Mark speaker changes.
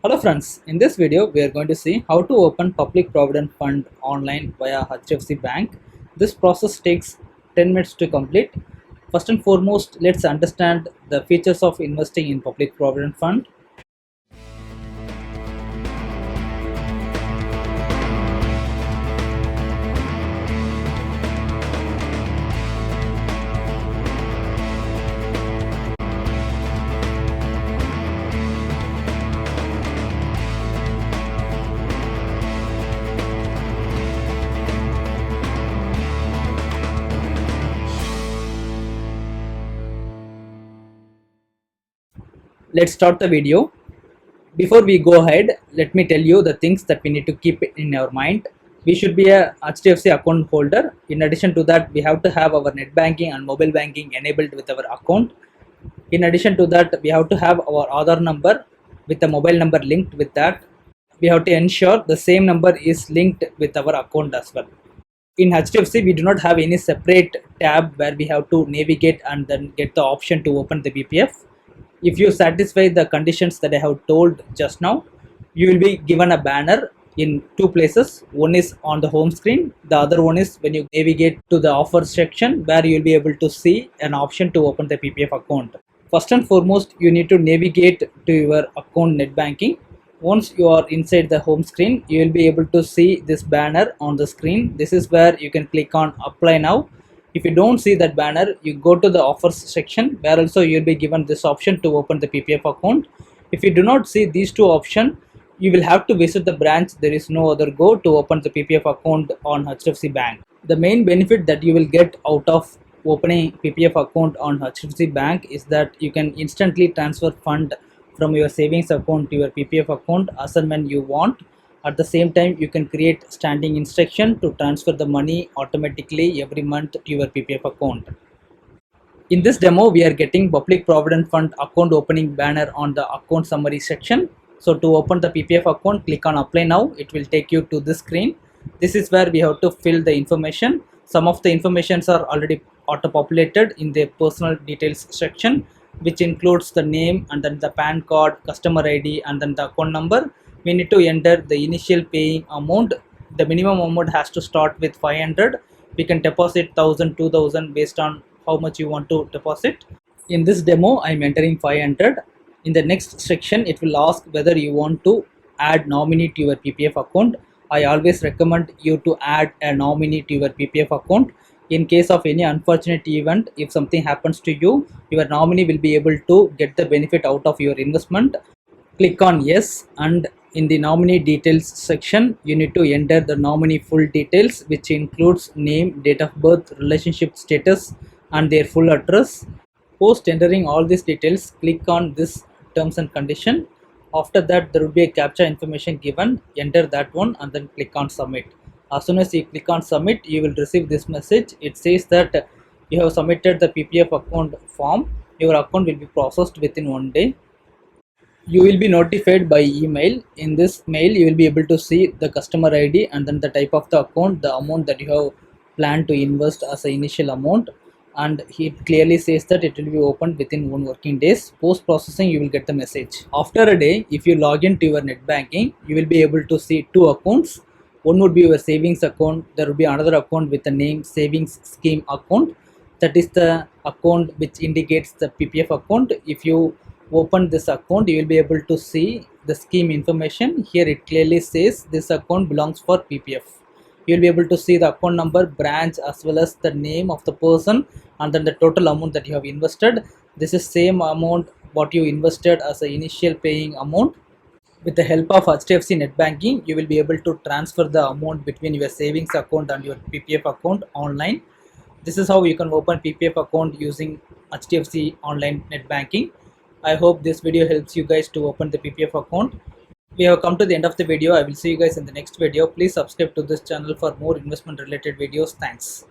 Speaker 1: Hello friends, in this video we are going to see how to open Public Provident Fund online via HDFC Bank. This process takes 10 minutes to complete. First and foremost, let's understand the features of investing in Public Provident Fund. Let's start the video. Before we go ahead, let me tell you the things that we need to keep in our mind. We should be a HDFC account holder. In addition to that, we have to have our net banking and mobile banking enabled with our account. In addition to that, we have to have our Aadhaar number with the mobile number linked with that. We have to ensure the same number is linked with our account as well. In HDFC, we do not have any separate tab where we have to navigate and then get the option to open the BPF. If you satisfy the conditions that I have told just now, you will be given a banner in two places. One is on the home screen, the other one is when you navigate to the offers section where you will be able to see an option to open the PPF account. First and foremost, you need to navigate to your account net banking. Once you are inside the home screen, you will be able to see this banner on the screen. This is where you can click on apply now. If you don't see that banner, you go to the offers section where also you will be given this option to open the PPF account. If you do not see these two options, you will have to visit the branch. There is no other go to open the PPF account on HDFC Bank. The main benefit that you will get out of opening PPF account on HDFC Bank is that you can instantly transfer fund from your savings account to your PPF account as and when you want. At the same time, you can create standing instruction to transfer the money automatically every month to your PPF account. In this demo, we are getting Public Provident Fund account opening banner on the account summary section. So to open the PPF account, click on apply now. It will take you to this screen. This is where we have to fill the information. Some of the informations are already auto-populated in the personal details section, which includes the name and then the PAN card, customer ID and then the account number. We need to enter the initial paying amount. The minimum amount has to start with 500. We can deposit 1000, 2000 based on how much you want to deposit. In this demo, I am entering 500. In the next section, it will ask whether you want to add nominee to your PPF account. I always recommend you to add a nominee to your PPF account. In case of any unfortunate event, if something happens to you, your nominee will be able to get the benefit out of your investment. Click on yes, and in the nominee details section, you need to enter the nominee full details, which includes name, date of birth, relationship status and their full address. Post entering all these details, click on this terms and condition. After that, there will be a captcha information given. Enter that one and then click on submit. As soon as you click on submit, you will receive this message. It says that you have submitted the PPF account form. Your account will be processed within 1 day. You will be notified by email. In this mail, you will be able to see the customer ID and then the type of the account, the amount that you have planned to invest as an initial amount, and it clearly says that it will be opened within 1 working days. Post processing, you will get the message. After a day, if you log into your net banking, you will be able to see two accounts. One would be your savings account. There will be another account with the name savings scheme account. That is the account which indicates the PPF account. If you open this account, you will be able to see the scheme information. Here it clearly says this account belongs for PPF. You will be able to see the account number, branch as well as the name of the person and then the total amount that you have invested. This is same amount what you invested as an initial paying amount. With the help of HDFC net banking, you will be able to transfer the amount between your savings account and your PPF account online. This is how you can open PPF account using HDFC online net banking. I hope this video helps you guys to open the PPF account. We have come to the end of the video. I will see you guys in the next video. Please subscribe to this channel for more investment related videos. Thanks.